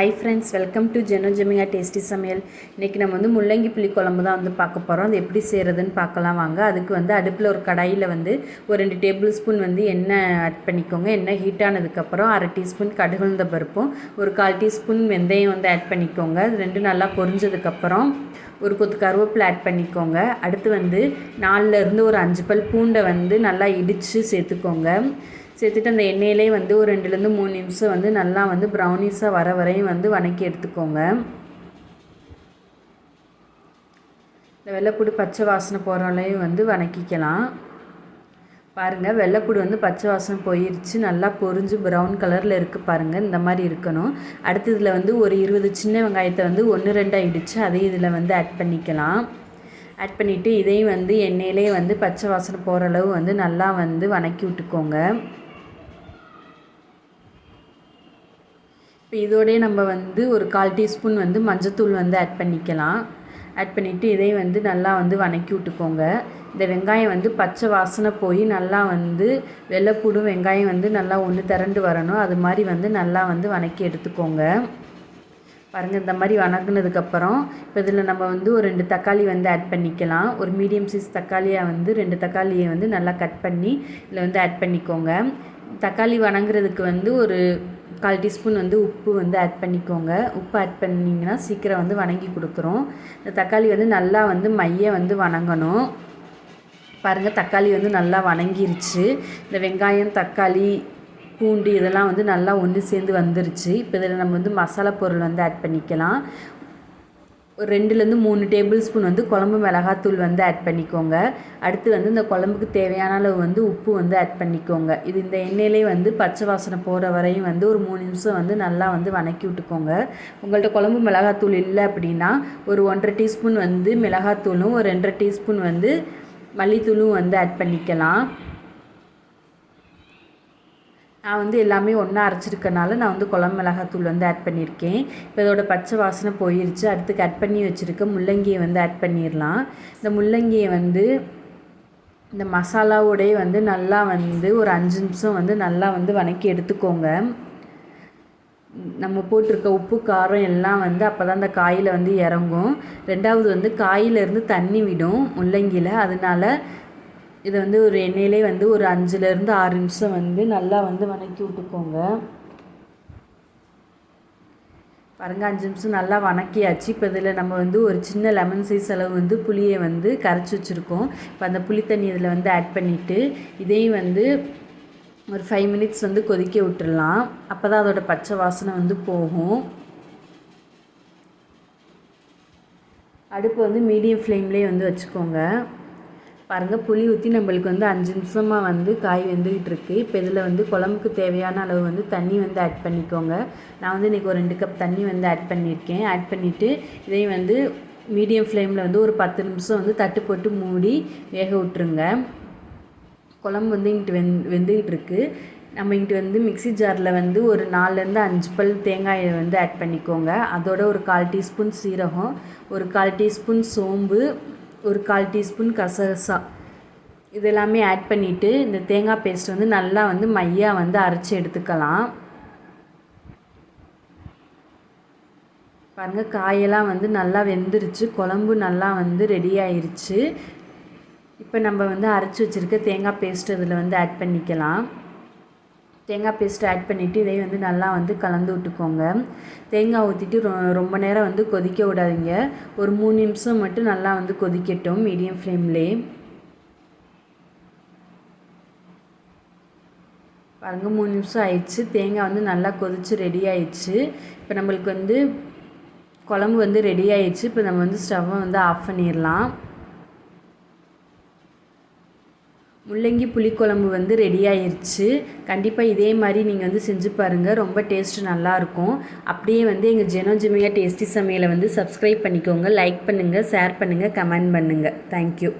Hi friends, welcome to Jeno Jemica tasty Samayal. இன்னைக்கு நம்ம வந்து முள்ளங்கி புளி குழம்பு தான் வந்து பார்க்க போறோம். அது எப்படி செய்யறதுன்னு பார்க்கலாம் வாங்க. அதுக்கு வந்து அடுப்புல ஒரு கடாயில வந்து ஒரு 2 டேபிள் ஸ்பூன் வந்து எண்ணெய் ஆட் பண்ணிக்கோங்க. எண்ணெய் ஹீட் ஆனதுக்கு அப்புறம் 1/2 டீஸ்பூன் கடுகு உளுந்த பருப்பும் ஒரு 1/4 டீஸ்பூன் வெந்தயம் வந்து ஆட் பண்ணிக்கோங்க. அது ரெண்டும் நல்லா பொரிஞ்சதுக்கு அப்புறம் ஒரு கொத்து கருவேப்பிலை ஆட் பண்ணிக்கோங்க. அடுத்து வந்து 4ல இருந்து ஒரு 5 பல் பூண்டை வந்து நல்லா இடித்து சேர்த்துக்கோங்க. சேர்த்துட்டு அந்த எண்ணெயிலே வந்து ஒரு 2லேருந்து 3 நிமிஷம் வந்து நல்லா வந்து ப்ரௌனிஸாக வர வரையும் வந்து வதக்கி எடுத்துக்கோங்க. இந்த வெள்ளைப்பூடு பச்சை வாசனை போகிற வரையும் வந்து வதக்கிக்கலாம். பாருங்கள், வெள்ளைப்பூடு வந்து பச்சை வாசனை போயிடுச்சு, நல்லா பொரிஞ்சு ப்ரௌன் கலரில் இருக்குது பாருங்கள். இந்த மாதிரி இருக்கணும். அடுத்து இதில் வந்து ஒரு 20 சின்ன வெங்காயத்தை வந்து 1-2 இடித்து அதையும் இதில் வந்து ஆட் பண்ணிக்கலாம். ஆட் பண்ணிவிட்டு இதையும் வந்து எண்ணெயிலே வந்து பச்சை வாசனை போகிற அளவு வந்து நல்லா வந்து வதக்கி விட்டுக்கோங்க. இப்போ இதோடய நம்ம வந்து ஒரு 1/4 டீஸ்பூன் வந்து மஞ்சத்தூள் வந்து ஆட் பண்ணிக்கலாம். ஆட் பண்ணிவிட்டு இதையும் வந்து நல்லா வந்து வதக்கி விட்டுக்கோங்க. இந்த வெங்காயம் வந்து பச்சை வாசனை போய் நல்லா வந்து வெள்ளைப்பூடும் வெங்காயம் வந்து நல்லா ஒன்று திரண்டு வரணும். அது மாதிரி வந்து நல்லா வந்து வதக்கி எடுத்துக்கோங்க. பாருங்கள், இந்த மாதிரி வதக்குனதுக்கப்புறம் இப்போ இதில் நம்ம வந்து ஒரு 2 தக்காளி வந்து ஆட் பண்ணிக்கலாம். ஒரு மீடியம் சைஸ் தக்காளியாக வந்து 2 தக்காளியை வந்து நல்லா கட் பண்ணி இதில் வந்து ஆட் பண்ணிக்கோங்க. தக்காளி வதங்குறதுக்கு வந்து ஒரு 1/4 டீஸ்பூன் வந்து உப்பு வந்து ஆட் பண்ணிக்கோங்க. உப்பு ஆட் பண்ணிங்கன்னா சீக்கிரம் வந்து வதங்கி கொடுத்துரும். இந்த தக்காளி வந்து நல்லா வந்து மைய வந்து வதங்கணும். பாருங்கள், தக்காளி வந்து நல்லா வதங்கிருச்சு. இந்த வெங்காயம், தக்காளி, பூண்டு இதெல்லாம் வந்து நல்லா ஒன்று சேர்ந்து வந்துருச்சு. இப்போ இதில் நம்ம வந்து மசாலா பொருள் வந்து ஆட் பண்ணிக்கலாம். ஒரு 2லேருந்து 3 டேபிள் ஸ்பூன் வந்து குழம்பு மிளகாத்தூள் வந்து ஆட் பண்ணிக்கோங்க. அடுத்து வந்து இந்த குழம்புக்கு தேவையான அளவு வந்து உப்பு வந்து ஆட் பண்ணிக்கோங்க. இது இந்த எண்ணெயிலே வந்து பச்சை வாசனை போகிற வரையும் வந்து ஒரு 3 நிமிஷம் வந்து நல்லா வந்து வதக்கி விட்டுக்கோங்க. உங்கள்கிட்ட குழம்பு மிளகாத்தூள் இல்லை அப்படின்னா ஒரு 1/2 டீஸ்பூன் வந்து மிளகாத்தூளும் ஒரு 2/2 டீஸ்பூன் வந்து மல்லித்தூளும் வந்து ஆட் பண்ணிக்கலாம். நான் வந்து எல்லாமே ஒன்றா அரைச்சிருக்கனால நான் வந்து குழம்பு மிளகாத்தூள் வந்து ஆட் பண்ணியிருக்கேன். இப்போ இதோட பச்சை வாசனை போயிடுச்சு. அடுத்து கட் பண்ணி வச்சுருக்க முள்ளங்கியை வந்து ஆட் பண்ணிடலாம். இந்த முள்ளங்கியை வந்து இந்த மசாலாவோடையே வந்து நல்லா வந்து ஒரு 5 நிமிஷம் வந்து நல்லா வந்து வதக்கி எடுத்துக்கோங்க. நம்ம போட்டிருக்க உப்பு காரம் எல்லாம் வந்து அப்போ தான் அந்த காயில் வந்து இறங்கும். ரெண்டாவது வந்து காயிலேருந்து தண்ணி விடும் முள்ளங்கியில். அதனால இதை வந்து ஒரு எண்ணெயிலே வந்து ஒரு 5லேருந்து 6 நிமிஷம் வந்து நல்லா வந்து வதக்கி விட்டுக்கோங்க. பாருங்கள், 5 நிமிஷம் நல்லா வதக்கியாச்சு. இப்போ இதில் நம்ம வந்து ஒரு சின்ன லெமன் சைஸ் அளவு வந்து புளியை வந்து கரைச்சி வச்சுருக்கோம். இப்போ அந்த புளி தண்ணி இதில் வந்து ஆட் பண்ணிவிட்டு இதையும் வந்து ஒரு 5 மினிட்ஸ் வந்து கொதிக்க விட்டுடலாம். அப்போ தான் அதோடய பச்சை வாசனை வந்து போகும். அடுப்பு வந்து மீடியம் ஃப்ளேம்லேயே வந்து வச்சுக்கோங்க. பாருங்கள், புளி ஊற்றி நம்மளுக்கு வந்து 5 நிமிஷமாக வந்து காய் வெந்துக்கிட்டு இருக்குது. இப்போ இதில் வந்து குழம்புக்கு தேவையான அளவு வந்து தண்ணி வந்து ஆட் பண்ணிக்கோங்க. நான் வந்து இன்றைக்கி ஒரு 2 கப் தண்ணி வந்து ஆட் பண்ணியிருக்கேன். ஆட் பண்ணிவிட்டு இதையும் வந்து மீடியம் ஃப்ளேமில் வந்து ஒரு 10 நிமிஷம் வந்து தட்டு போட்டு மூடி வேக விட்டுருங்க. குழம்பு வந்து இங்கிட்டு வெந்துக்கிட்டு இருக்குது. நம்ம இங்கிட்டு வந்து மிக்சி ஜாரில் வந்து ஒரு 4லேருந்து 5 பல் தேங்காயை வந்து ஆட் பண்ணிக்கோங்க. அதோட ஒரு 1/4 டீஸ்பூன் சீரகம், ஒரு 1/4 டீஸ்பூன் சோம்பு, ஒரு 1/4 டீஸ்பூன் கசகசா இதெல்லாமே ஆட் பண்ணிவிட்டு இந்த தேங்காய் பேஸ்ட் வந்து நல்லா வந்து மையாக வந்து அரைச்சி எடுத்துக்கலாம். பாருங்கள், காயெல்லாம் வந்து நல்லா வெந்துருச்சு. குழம்பு நல்லா வந்து ரெடி ஆயிடுச்சு. இப்போ நம்ம வந்து அரைச்சி வச்சுருக்க தேங்காய் பேஸ்ட் இதில் வந்து ஆட் பண்ணிக்கலாம். தேங்காய் பேஸ்ட்டு ஆட் பண்ணிவிட்டு இதை வந்து நல்லா வந்து கலந்து விட்டுக்கோங்க. தேங்காய் ஊற்றிட்டு ரொம்ப நேரம் வந்து கொதிக்க விடாதீங்க. ஒரு 3 நிமிஷம் மட்டும் நல்லா வந்து கொதிக்கட்டும் மீடியம் ஃப்ளேம்லேயே. பாருங்கள், 3 நிமிஷம் ஆயிடுச்சு. தேங்காய் வந்து நல்லா கொதித்து ரெடி ஆயிடுச்சு. இப்போ நம்மளுக்கு வந்து குழம்பு வந்து ரெடி ஆயிடுச்சு. இப்போ நம்ம வந்து ஸ்டவ்வை வந்து ஆஃப் பண்ணிடலாம். முள்ளங்கி புளிக்குழம்பு வந்து ரெடி ஆயிடுச்சு. கண்டிப்பாக இதே மாதிரி நீங்கள் வந்து செஞ்சு பாருங்கள். ரொம்ப டேஸ்ட்டு நல்லாயிருக்கும். அப்படியே வந்து எங்கள் ஜெனோ ஜெமிகா டேஸ்டி சமையலை வந்து சப்ஸ்கிரைப் பண்ணிக்கோங்க. லைக் பண்ணுங்கள், ஷேர் பண்ணுங்கள், கமெண்ட் பண்ணுங்கள். தேங்க்யூ.